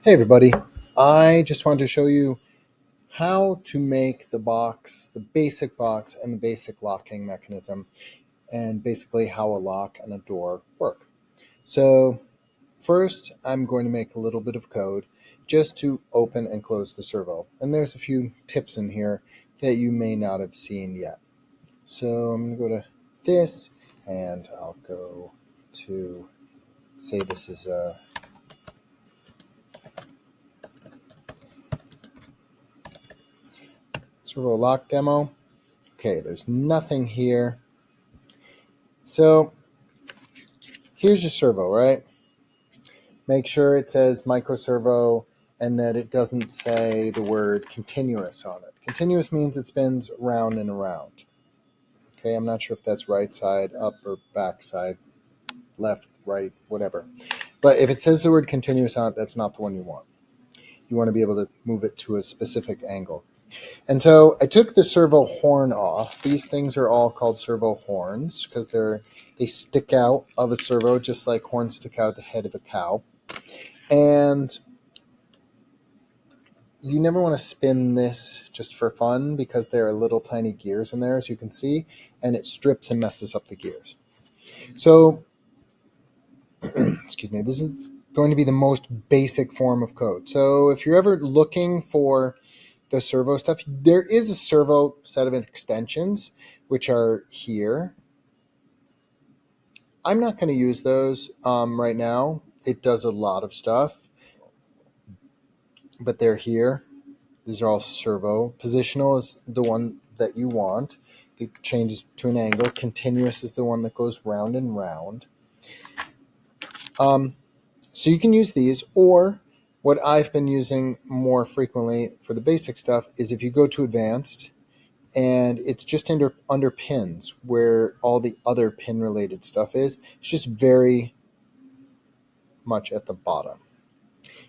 Hey everybody, I just wanted to show you how to make the box, the basic box and the basic locking mechanism, and basically how a lock and a door work. So first I'm going to make a little bit of code just to open and close the servo. And there's a few tips in here that you may not have seen yet. So I'm going to go to this and I'll go to, say this is a servo lock demo. Okay, there's nothing here. So here's your servo, right? Make sure it says micro servo and that it doesn't say the word continuous on it. Continuous means it spins round and around. Okay, I'm not sure if that's right side up or back side, left, right, whatever. But if it says the word continuous on it, that's not the one you want. You want to be able to move it to a specific angle. And so I took the servo horn off. These things are all called servo horns because they stick out of a servo just like horns stick out the head of a cow. And you never want to spin this just for fun because there are little tiny gears in there, as you can see, and it strips and messes up the gears. So, excuse me, this is going to be the most basic form of code. So if you're ever looking for the servo stuff, there is a servo set of extensions, which are here. I'm not going to use those right now. It does a lot of stuff, but they're here. These are all servo. Positional is the one that you want. It changes to an angle. Continuous is the one that goes round and round. So you can use these, or what I've been using more frequently for the basic stuff is if you go to advanced and it's just under pins where all the other pin related stuff is. It's just very much at the bottom.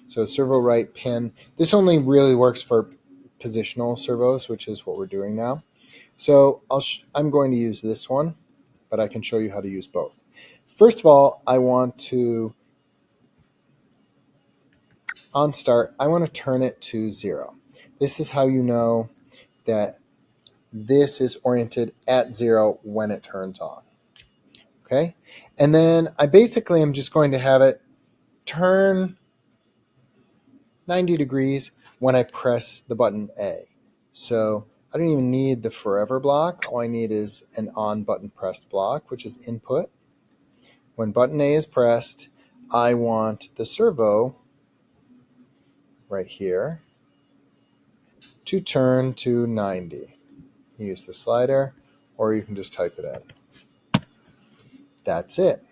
So servo right pin. This only really works for positional servos, which is what we're doing now. So I'm going to use this one, but I can show you how to use both. First of all, I want to, on start, I want to turn it to 0. This is how you know that this is oriented at 0 when it turns on. Okay? And then I basically am just going to have it turn 90 degrees when I press the button A. So I don't even need the forever block. All I need is an on button pressed block, which is input. When button A is pressed, I want the servo right here to turn to 90. Use the slider, or you can just type it in. That's it.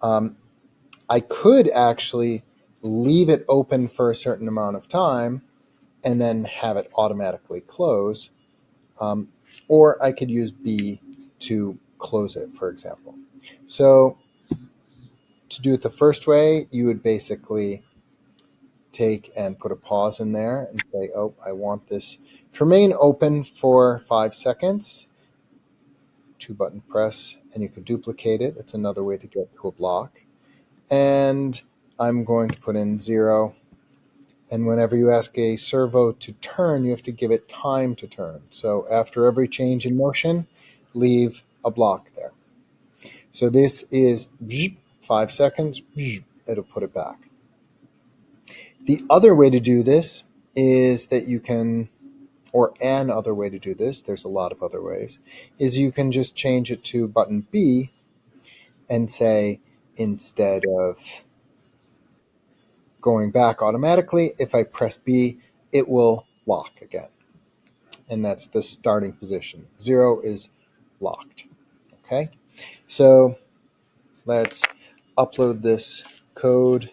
I could actually leave it open for a certain amount of time and then have it automatically close. Or I could use B to close it, for example. So to do it the first way, you would basically take and put a pause in there and say, oh, I want this to remain open for 5 seconds. 2-button press, and you can duplicate it. That's another way to get to a block. And I'm going to put in 0. And whenever you ask a servo to turn, you have to give it time to turn. So after every change in motion, leave a block there. So this is 5 seconds, it'll put it back. The other way to do this is that you can, or an other way to do this, there's a lot of other ways, is you can just change it to button B and say, instead of going back automatically, if I press B, it will lock again. And that's the starting position. 0 is locked. Okay, so let's upload this code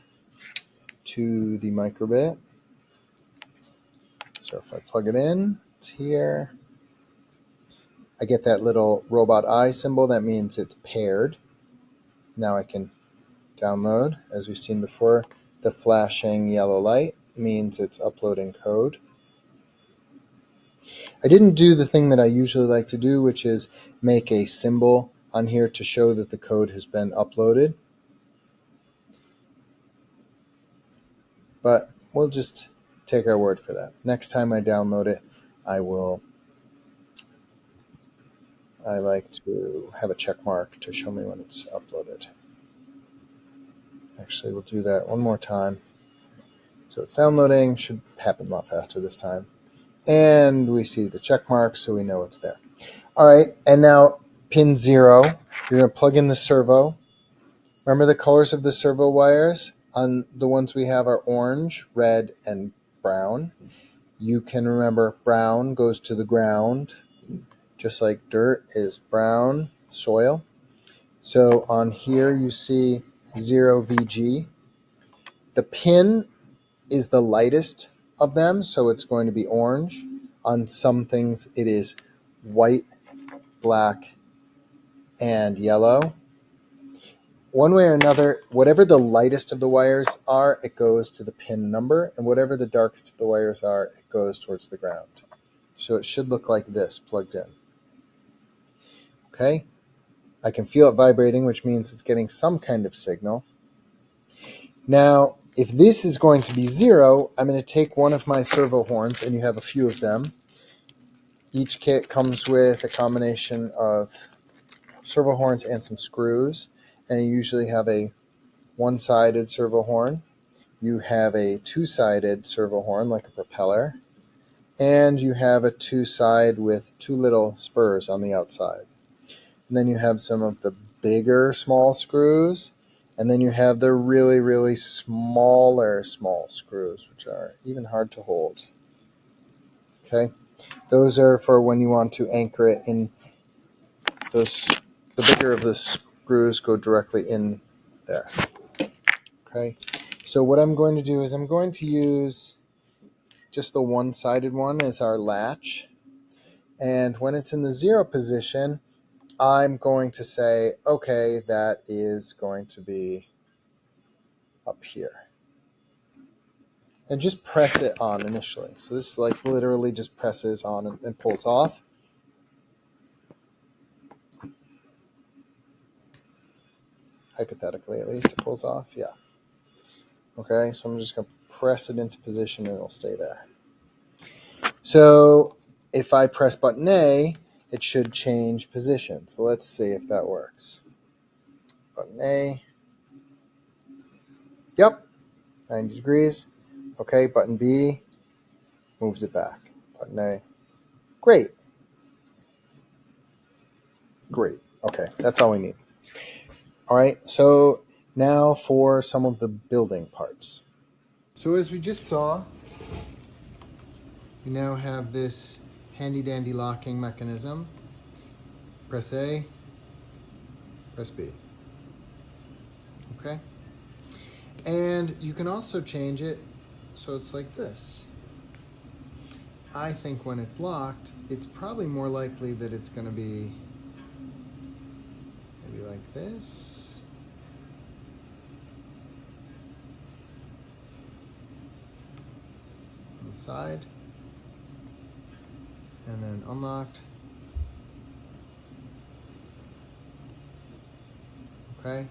to the microbit. So if I plug it in, it's here. I get that little robot eye symbol. That means it's paired. Now I can download. As we've seen before, the flashing yellow light means it's uploading code. I didn't do the thing that I usually like to do, which is make a symbol on here to show that the code has been uploaded. but we'll just take our word for that. Next time I download it, I like to have a check mark to show me when it's uploaded. Actually, we'll do that one more time. So it's downloading, should happen a lot faster this time. And we see the check mark, so we know it's there. All right, and now pin 0, you're going to plug in the servo. Remember the colors of the servo wires? On the ones we have are orange, red, and brown. You can remember brown goes to the ground, just like dirt is brown, soil. So on here you see 0 VG. The pin is the lightest of them, so it's going to be orange. On some things it is white, black, and yellow. One way or another, whatever the lightest of the wires are, it goes to the pin number, and whatever the darkest of the wires are, it goes towards the ground. So it should look like this plugged in. Okay? I can feel it vibrating, which means it's getting some kind of signal. Now, if this is going to be 0, I'm going to take one of my servo horns, and you have a few of them. Each kit comes with a combination of servo horns and some screws, and you usually have a one-sided servo horn. You have a two-sided servo horn, like a propeller, and you have a two-side with two little spurs on the outside. And then you have some of the bigger small screws, and then you have the really, really smaller small screws, which are even hard to hold. Okay? Those are for when you want to anchor it in those. The bigger of the screws go directly in there. Okay? So what I'm going to do is I'm going to use just the one-sided one as our latch. And when it's in the 0 position, I'm going to say, okay, that is going to be up here. And just press it on initially. So this like literally just presses on and pulls off. Hypothetically, at least, it pulls off. Yeah. Okay, so I'm just going to press it into position and it'll stay there. So if I press button A, it should change position. So let's see if that works. Button A. Yep, 90 degrees. Okay, button B moves it back. Button A. Great. Great. Okay, that's all we need. All right, so now for some of the building parts. So as we just saw, we now have this handy dandy locking mechanism. Press A, press B. Okay? And you can also change it so it's like this. I think when it's locked, it's probably more likely that it's going to be maybe like this. On the side. And then unlocked. Okay.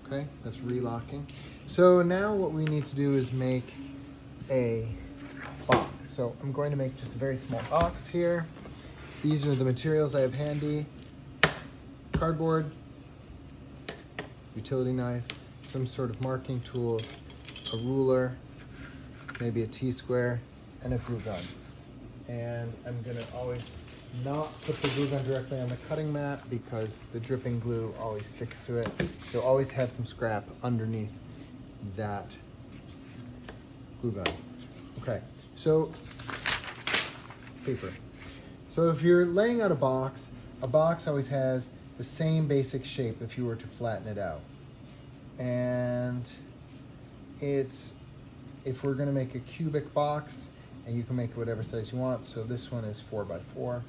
Okay, that's relocking. So now what we need to do is make a box. So I'm going to make just a very small box here. These are the materials I have handy. Cardboard, utility knife, some sort of marking tools, a ruler, maybe a T-square, and a glue gun. And I'm gonna always not put the glue gun directly on the cutting mat because the dripping glue always sticks to it. You'll always have some scrap underneath that glue gun. Okay, so paper. So if you're laying out a box always has the same basic shape if you were to flatten it out. And if we're gonna make a cubic box, and you can make it whatever size you want, so this one is 4x4.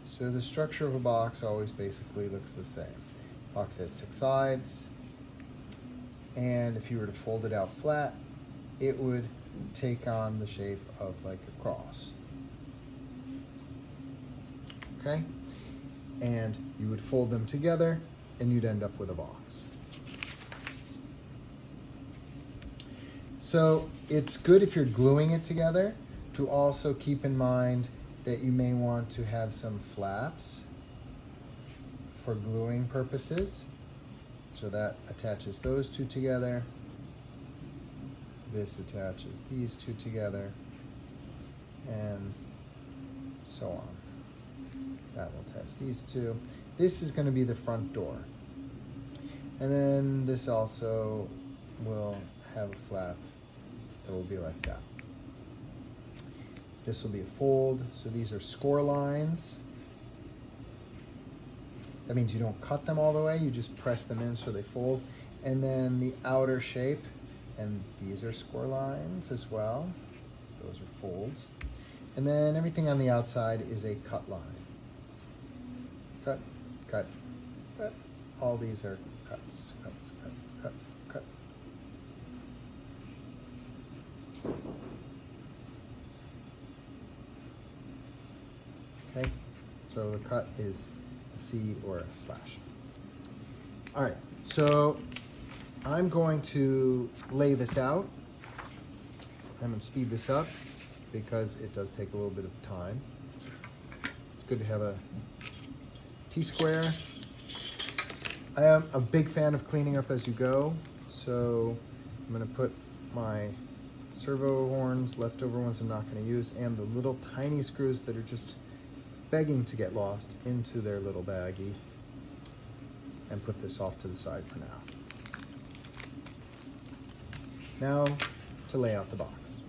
So the structure of a box always basically looks the same. Box has 6 sides, and if you were to fold it out flat, it would take on the shape of like a cross. Okay? and you would fold them together and you'd end up with a box. So it's good if you're gluing it together to also keep in mind that you may want to have some flaps for gluing purposes. So that attaches those two together. This attaches these two together, and so on. That will attach these two. This is going to be the front door. And then this also will have a flap that will be like that. This will be a fold, so these are score lines. That means you don't cut them all the way, you just press them in so they fold. And then the outer shape, and these are score lines as well. Those are folds. And then everything on the outside is a cut line. Cut, cut, cut. All these are cuts, cuts, cut, cut, cut. Okay, so the cut is a C or a slash. All right, so I'm going to lay this out. I'm going to speed this up because it does take a little bit of time. It's good to have a T-square. I am a big fan of cleaning up as you go, so I'm going to put my servo horns, leftover ones I'm not going to use, and the little tiny screws that are just begging to get lost into their little baggie, and put this off to the side for now. Now to lay out the box.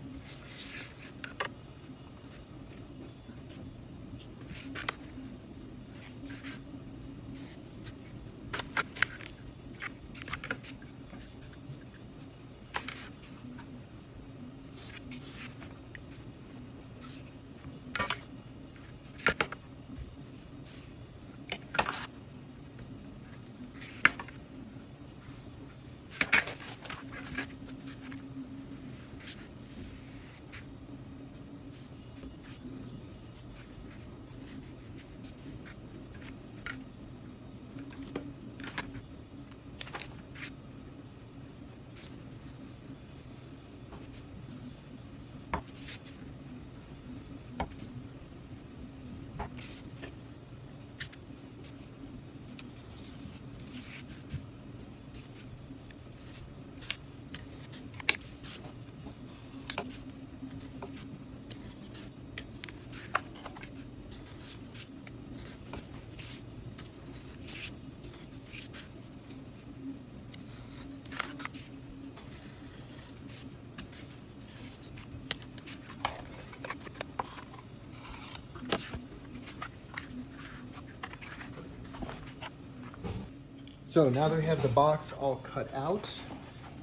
So now that we have the box all cut out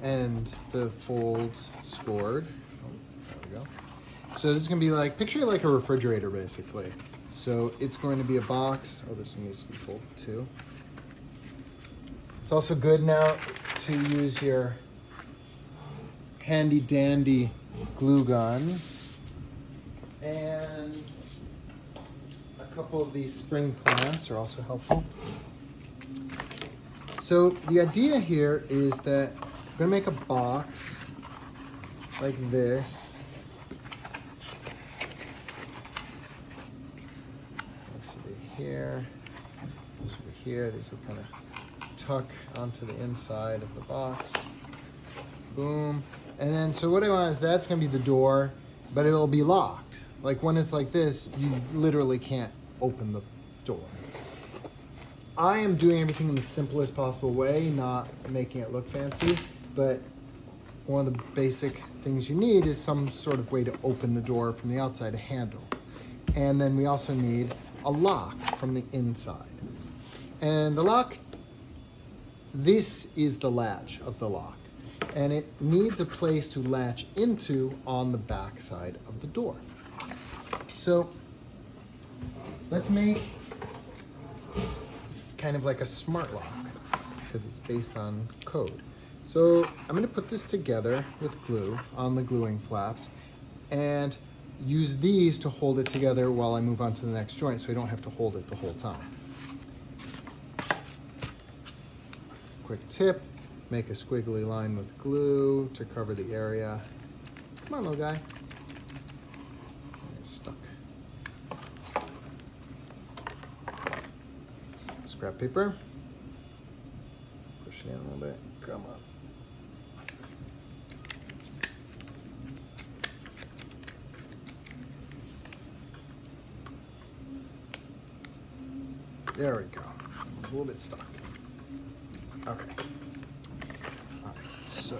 and the folds scored, oh, there we go. So this is gonna be like, picture it like a refrigerator basically. So it's going to be a box. Oh, this one needs to be folded too. It's also good now to use your handy dandy glue gun and a couple of these spring clamps are also helpful. So the idea here is that we're gonna make a box like this. This will be here, this will be here. These will kind of tuck onto the inside of the box. Boom. And then, so what I want is that's gonna be the door, but it'll be locked. Like when it's like this, you literally can't open the door. I am doing everything in the simplest possible way, not making it look fancy, but one of the basic things you need is some sort of way to open the door from the outside, a handle. And then we also need a lock from the inside. And the lock, this is the latch of the lock. And it needs a place to latch into on the back side of the door. So let's make kind of like a smart lock because it's based on code. So I'm going to put this together with glue on the gluing flaps and use these to hold it together while I move on to the next joint so I don't have to hold it the whole time. quick tip, make a squiggly line with glue to cover the area. Come on, little guy. He's stuck. Scrap paper. Push it in a little bit. Come on. There we go. It's a little bit stuck. Okay. All right, so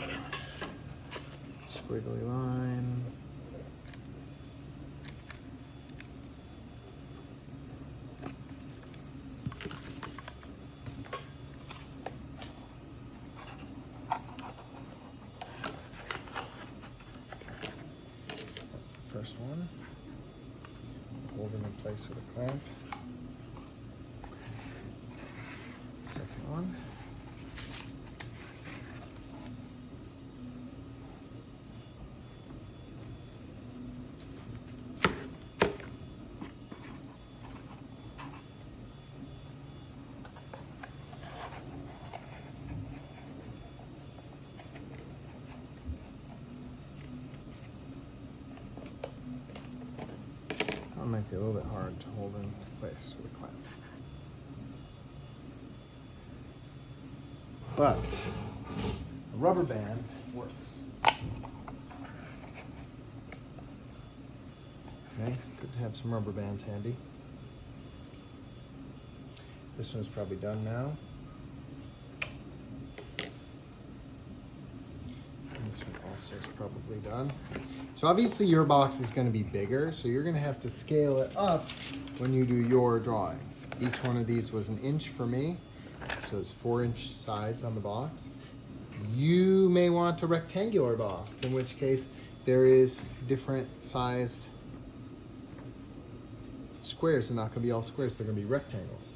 squiggly line. That's the first one. Hold it in place with a clamp. Second one. That one might be a little bit hard to hold in place with a clamp. But a rubber band works. Okay, good to have some rubber bands handy. This one's probably done now. And this one also is probably done. So obviously your box is going to be bigger, so you're going to have to scale it up when you do your drawing. Each one of these was 1 inch for me. So it's 4-inch sides on the box. You may want a rectangular box, in which case there is different sized squares. They're not going to be all squares, they're going to be rectangles.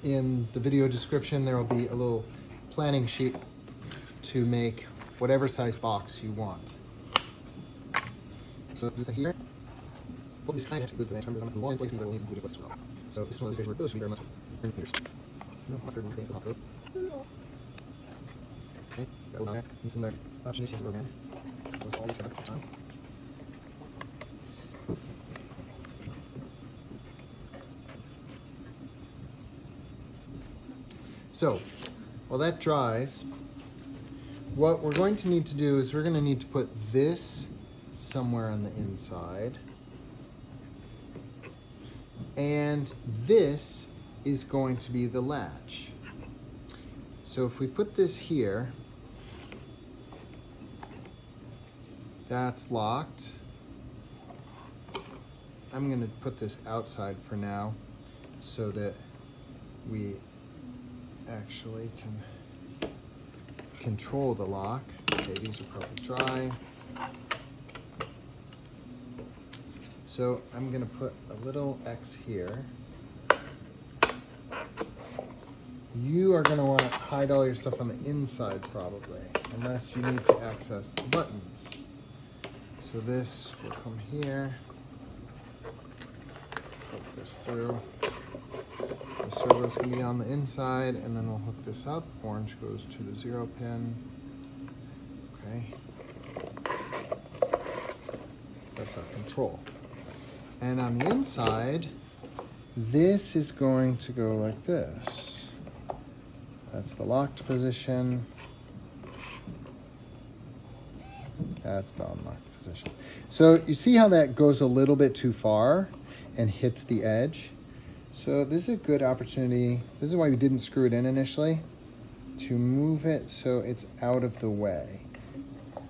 In the video description, there will be a little planning sheet to make whatever size box you want. So just here, both these kind of glue in terms of the long places that will need to glue as well. So this one is very close to very much. Okay, got there. It's in there. Opportunities again. Goes all these at the time. So, while that dries, what we're going to need to do is we're going to need to put this somewhere on the inside. And this is going to be the latch. So if we put this here, that's locked. I'm going to put this outside for now so that we actually can control the lock. Okay, these are probably dry. So I'm going to put a little X here. You are going to want to hide all your stuff on the inside probably, unless you need to access the buttons. So this will come here, hook this through. The servo is going to be on the inside, and then we'll hook this up. Orange goes to the 0 pin. Okay. So that's our control. And on the inside, this is going to go like this. That's the locked position. That's the unlocked position. So you see how that goes a little bit too far and hits the edge? So this is a good opportunity. This is why we didn't screw it in initially, to move it so it's out of the way.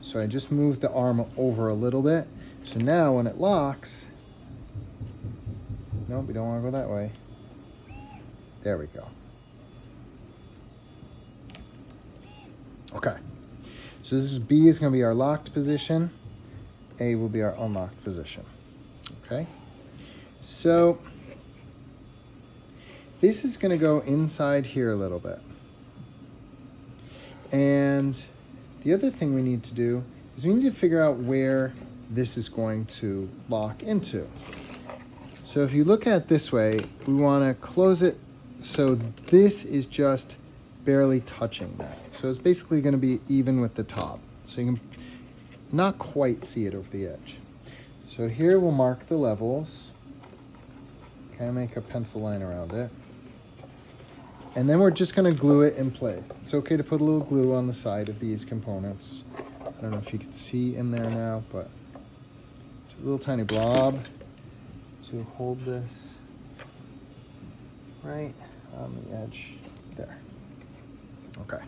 So I just moved the arm over a little bit. So now when it locks, no, we don't want to go that way. There we go. Okay, so this is B is going to be our locked position. A will be our unlocked position. Okay, so this is going to go inside here a little bit. And the other thing we need to do is we need to figure out where this is going to lock into. So if you look at it this way, we want to close it so this is just barely touching that. So it's basically going to be even with the top. So you can not quite see it over the edge. So here we'll mark the levels. Kind of make a pencil line around it. And then we're just going to glue it in place. It's okay to put a little glue on the side of these components. I don't know if you can see in there now, but it's a little tiny blob to hold this right on the edge there. Okay.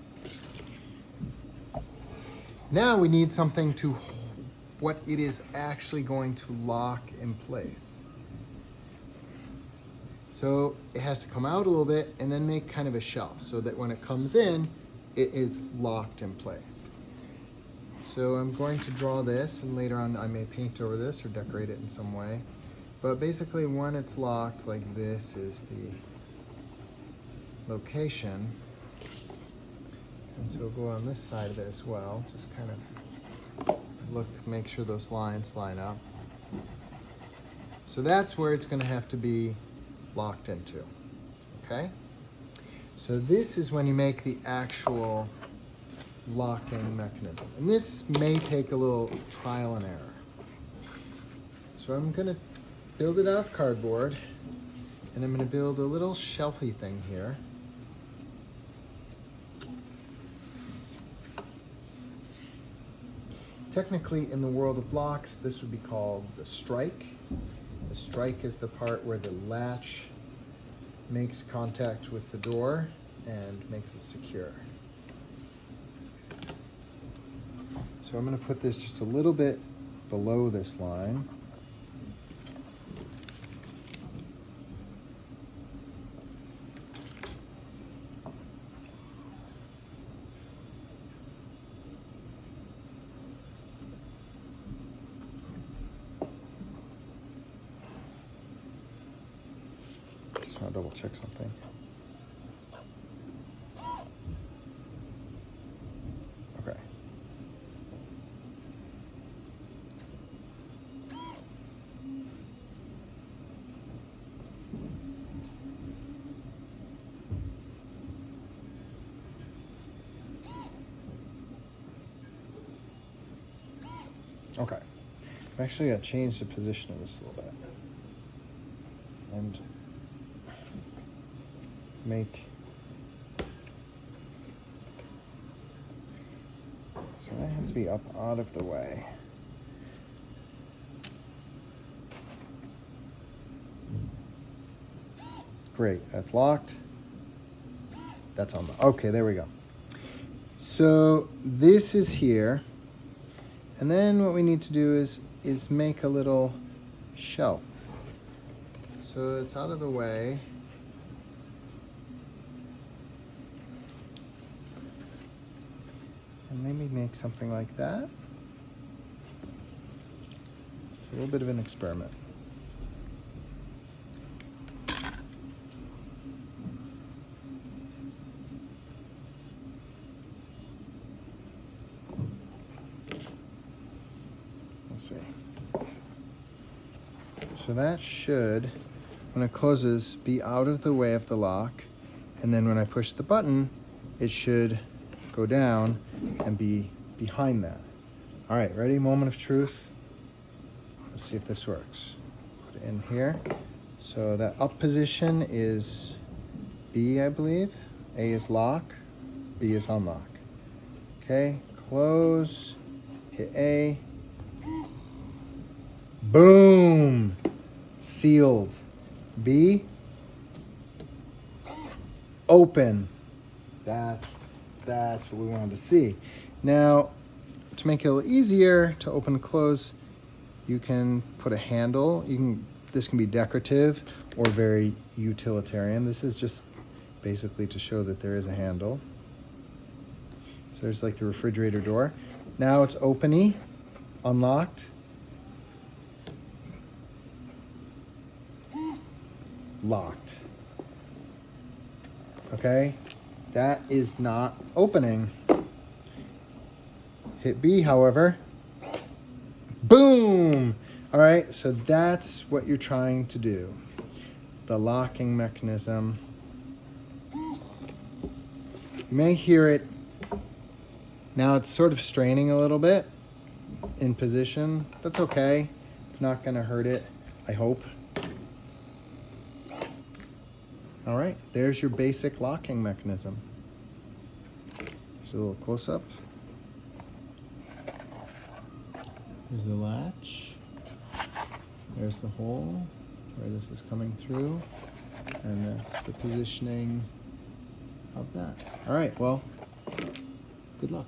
Now we need something to what it is actually going to lock in place. So it has to come out a little bit and then make kind of a shelf so that when it comes in, it is locked in place. So I'm going to draw this, and later on I may paint over this or decorate it in some way. But basically when it's locked, like this is the location. And so we'll go on this side of it as well. Just kind of look, make sure those lines line up. So that's where it's going to have to be locked into, okay? So this is when you make the actual locking mechanism. And this may take a little trial and error. So I'm going to build it out of cardboard, and I'm going to build a little shelfy thing here. Technically, in the world of locks, this would be called the strike. The strike is the part where the latch makes contact with the door and makes it secure. So I'm going to put this just a little bit below this line. Just want to double check something. Okay. Okay. I'm actually going to change the position of this a little bit. And make, so that has to be up out of the way. Great, that's locked. That's on the, okay, there we go. So this is here. And then what we need to do is make a little shelf. So it's out of the way. And maybe make something like that. It's a little bit of an experiment. Let's see. So that should, when it closes, be out of the way of the lock. And then when I push the button, it should go down and be behind that. All right, ready? Moment of truth. Let's see if this works. Put it in here. So that up position is B, I believe. A is lock, B is unlock. Okay, close, hit A. Boom! Sealed. B, open. That's what we wanted to see. Now, to make it a little easier to open and close, you can put a handle. This can be decorative or very utilitarian. This is just basically to show that there is a handle. So there's like the refrigerator door. Now it's open-y, unlocked. Locked. Okay, that is not opening. Hit B, however. Boom! All right, so that's what you're trying to do. The locking mechanism You may hear it. Now it's sort of straining a little bit in position. That's okay. It's not going to hurt it, I hope. All right, there's your basic locking mechanism. Just a little close-up. There's the latch. There's the hole where this is coming through. And that's the positioning of that. All right, well, good luck.